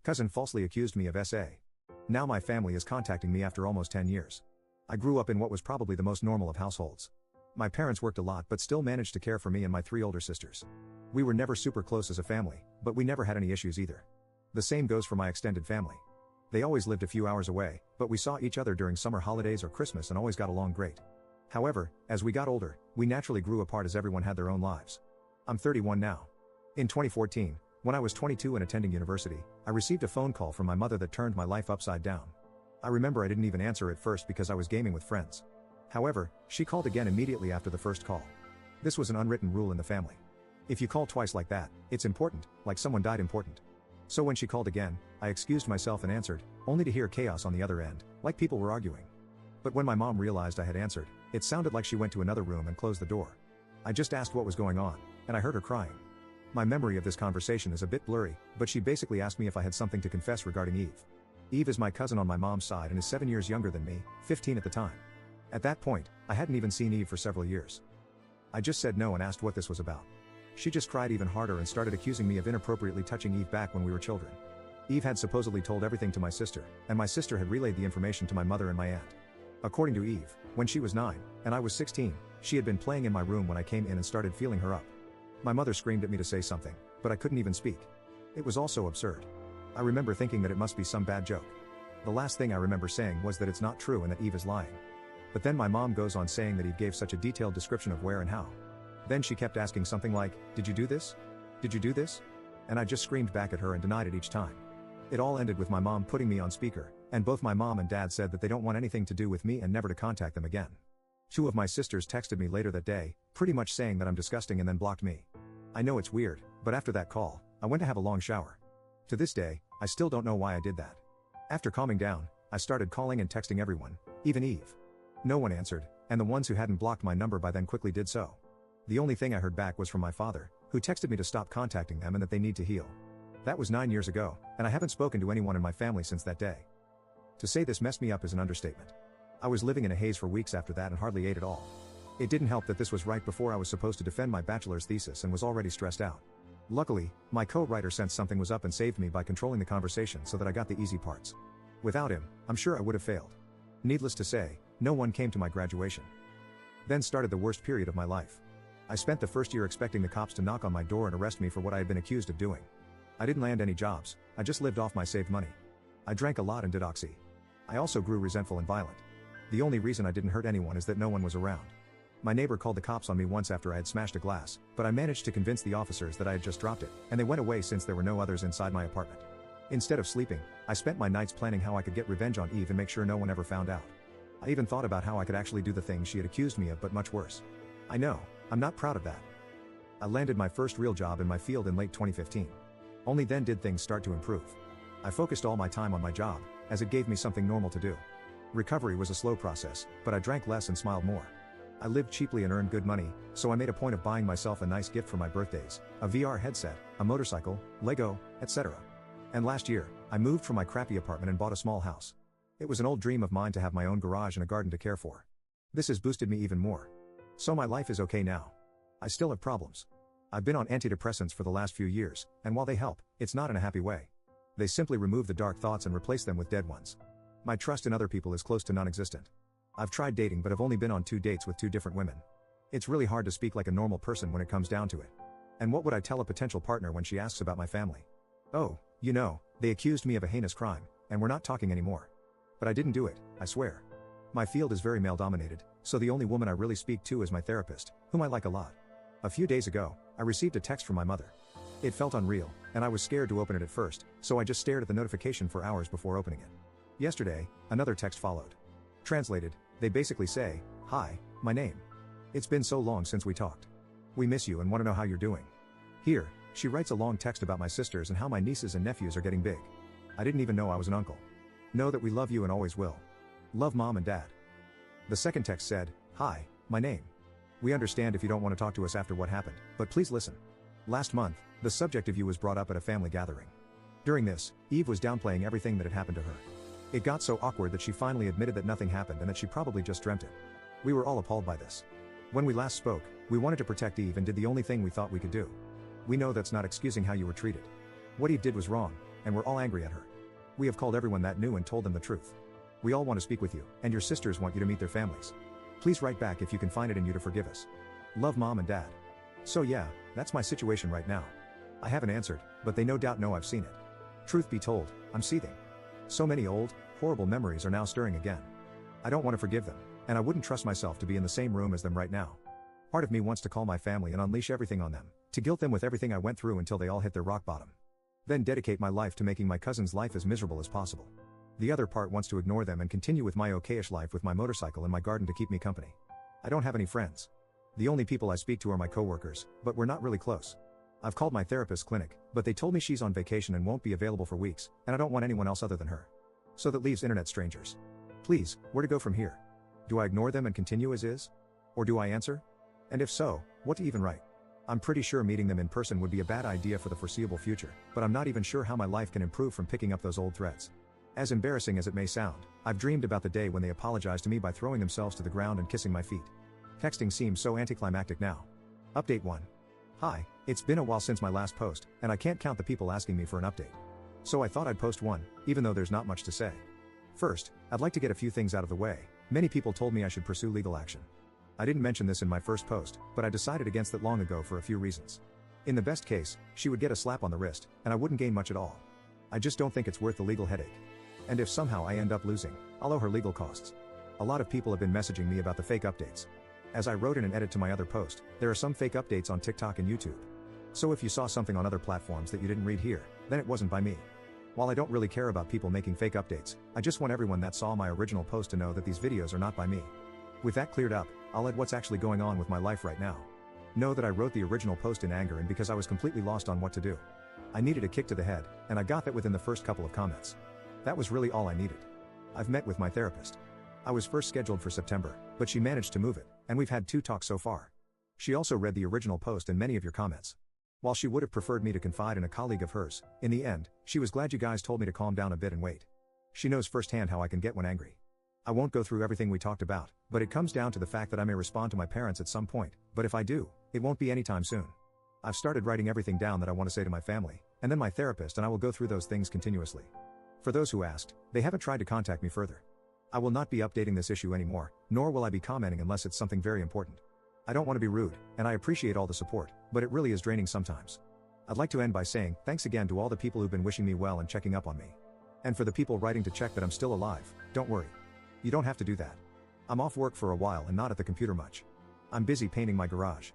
Cousin falsely accused me of SA. Now my family is contacting me after almost 10 years. I grew up in what was probably the most normal of households. My parents worked a lot but still managed to care for me and my 3 older sisters. We were never super close as a family, but we never had any issues either. The same goes for my extended family. They always lived a few hours away, but we saw each other during summer holidays or Christmas and always got along great. However, as we got older, we naturally grew apart as everyone had their own lives. I'm 31 now. In 2014, when I was 22 and attending university, I received a phone call from my mother that turned my life upside down. I remember I didn't even answer at first because I was gaming with friends. However, she called again immediately after the first call. This was an unwritten rule in the family. If you call twice like that, it's important, like someone died important. So when she called again, I excused myself and answered, only to hear chaos on the other end, like people were arguing. But when my mom realized I had answered, it sounded like she went to another room and closed the door. I just asked what was going on, and I heard her crying. My memory of this conversation is a bit blurry, but she basically asked me if I had something to confess regarding Eve. Eve is my cousin on my mom's side and is 7 years younger than me, 15 at the time. At that point, I hadn't even seen Eve for several years. I just said no and asked what this was about. She just cried even harder and started accusing me of inappropriately touching Eve back when we were children. Eve had supposedly told everything to my sister, and my sister had relayed the information to my mother and my aunt. According to Eve, when she was 9, and I was 16, she had been playing in my room when I came in and started feeling her up. My mother screamed at me to say something, but I couldn't even speak. It was all so absurd. I remember thinking that it must be some bad joke. The last thing I remember saying was that it's not true and that Eve is lying. But then my mom goes on saying that Eve gave such a detailed description of where and how. Then she kept asking something like, "Did you do this? Did you do this?" And I just screamed back at her and denied it each time. It all ended with my mom putting me on speaker, and both my mom and dad said that they don't want anything to do with me and never to contact them again. 2 of my sisters texted me later that day, pretty much saying that I'm disgusting and then blocked me. I know it's weird, but after that call, I went to have a long shower. To this day, I still don't know why I did that. After calming down, I started calling and texting everyone, even Eve. No one answered, and the ones who hadn't blocked my number by then quickly did so. The only thing I heard back was from my father, who texted me to stop contacting them and that they need to heal. That was 9 years ago, and I haven't spoken to anyone in my family since that day. To say this messed me up is an understatement. I was living in a haze for weeks after that and hardly ate at all. It didn't help that this was right before I was supposed to defend my bachelor's thesis and was already stressed out. Luckily, my co-writer sensed something was up and saved me by controlling the conversation so that I got the easy parts. Without him, I'm sure I would have failed. Needless to say, no one came to my graduation. Then started the worst period of my life. I spent the first year expecting the cops to knock on my door and arrest me for what I had been accused of doing. I didn't land any jobs, I just lived off my saved money. I drank a lot and did oxy. I also grew resentful and violent. The only reason I didn't hurt anyone is that no one was around. My neighbor called the cops on me once after I had smashed a glass, but I managed to convince the officers that I had just dropped it, and they went away since there were no others inside my apartment. Instead of sleeping, I spent my nights planning how I could get revenge on Eve and make sure no one ever found out. I even thought about how I could actually do the things she had accused me of, but much worse. I know, I'm not proud of that. I landed my first real job in my field in late 2015. Only then did things start to improve. I focused all my time on my job, as it gave me something normal to do. Recovery was a slow process, but I drank less and smiled more. I lived cheaply and earned good money, so I made a point of buying myself a nice gift for my birthdays, a VR headset, a motorcycle, Lego, etc. And last year, I moved from my crappy apartment and bought a small house. It was an old dream of mine to have my own garage and a garden to care for. This has boosted me even more. So my life is okay now. I still have problems. I've been on antidepressants for the last few years, and while they help, it's not in a happy way. They simply remove the dark thoughts and replace them with dead ones. My trust in other people is close to non-existent. I've tried dating but have only been on 2 dates with 2 different women. It's really hard to speak like a normal person when it comes down to it. And what would I tell a potential partner when she asks about my family? Oh, you know, they accused me of a heinous crime, and we're not talking anymore. But I didn't do it, I swear. My field is very male-dominated, so the only woman I really speak to is my therapist, whom I like a lot. A few days ago, I received a text from my mother. It felt unreal, and I was scared to open it at first, so I just stared at the notification for hours before opening it. Yesterday, another text followed. Translated, they basically say, "Hi, my name. It's been so long since we talked. We miss you and want to know how you're doing." Here, she writes a long text about my sisters and how my nieces and nephews are getting big. I didn't even know I was an uncle. Know that we love you and always will. Love Mom and Dad. The second text said, "Hi, my name. We understand if you don't want to talk to us after what happened, but please listen. Last month, the subject of you was brought up at a family gathering. During this, Eve was downplaying everything that had happened to her. It got so awkward that she finally admitted that nothing happened and that she probably just dreamt it. We were all appalled by this. When we last spoke, we wanted to protect Eve and did the only thing we thought we could do. We know that's not excusing how you were treated. What Eve did was wrong, and we're all angry at her. We have called everyone that knew and told them the truth. We all want to speak with you, and your sisters want you to meet their families. Please write back if you can find it in you to forgive us. Love, Mom and Dad. So yeah, that's my situation right now. I haven't answered, but they no doubt know I've seen it. Truth be told, I'm seething. So many old, horrible memories are now stirring again. I don't want to forgive them, and I wouldn't trust myself to be in the same room as them right now. Part of me wants to call my family and unleash everything on them, to guilt them with everything I went through until they all hit their rock bottom. Then dedicate my life to making my cousin's life as miserable as possible. The other part wants to ignore them and continue with my okayish life with my motorcycle and my garden to keep me company. I don't have any friends. The only people I speak to are my coworkers, but we're not really close. I've called my therapist's clinic, but they told me she's on vacation and won't be available for weeks, and I don't want anyone else other than her. So that leaves internet strangers. Please, where to go from here? Do I ignore them and continue as is? Or do I answer? And if so, what to even write? I'm pretty sure meeting them in person would be a bad idea for the foreseeable future, but I'm not even sure how my life can improve from picking up those old threads. As embarrassing as it may sound, I've dreamed about the day when they apologize to me by throwing themselves to the ground and kissing my feet. Texting seems so anticlimactic now. Update 1. Hi, it's been a while since my last post, and I can't count the people asking me for an update. So I thought I'd post one, even though there's not much to say. First, I'd like to get a few things out of the way. Many people told me I should pursue legal action. I didn't mention this in my first post, but I decided against it long ago for a few reasons. In the best case, she would get a slap on the wrist, and I wouldn't gain much at all. I just don't think it's worth the legal headache. And if somehow I end up losing, I'll owe her legal costs. A lot of people have been messaging me about the fake updates. As I wrote in an edit to my other post, there are some fake updates on TikTok and YouTube. So if you saw something on other platforms that you didn't read here, then it wasn't by me. While I don't really care about people making fake updates, I just want everyone that saw my original post to know that these videos are not by me. With that cleared up, I'll add what's actually going on with my life right now. Know that I wrote the original post in anger and because I was completely lost on what to do. I needed a kick to the head, and I got that within the first couple of comments. That was really all I needed. I've met with my therapist. I was first scheduled for September, but she managed to move it, and we've had 2 talks so far. She also read the original post and many of your comments. While she would have preferred me to confide in a colleague of hers, in the end, she was glad you guys told me to calm down a bit and wait. She knows firsthand how I can get when angry. I won't go through everything we talked about, but it comes down to the fact that I may respond to my parents at some point, but if I do, it won't be anytime soon. I've started writing everything down that I want to say to my family, and then my therapist, and I will go through those things continuously. For those who asked, they haven't tried to contact me further. I will not be updating this issue anymore, nor will I be commenting unless it's something very important. I don't want to be rude, and I appreciate all the support, but it really is draining sometimes. I'd like to end by saying thanks again to all the people who've been wishing me well and checking up on me. And for the people writing to check that I'm still alive, don't worry. You don't have to do that. I'm off work for a while and not at the computer much. I'm busy painting my garage.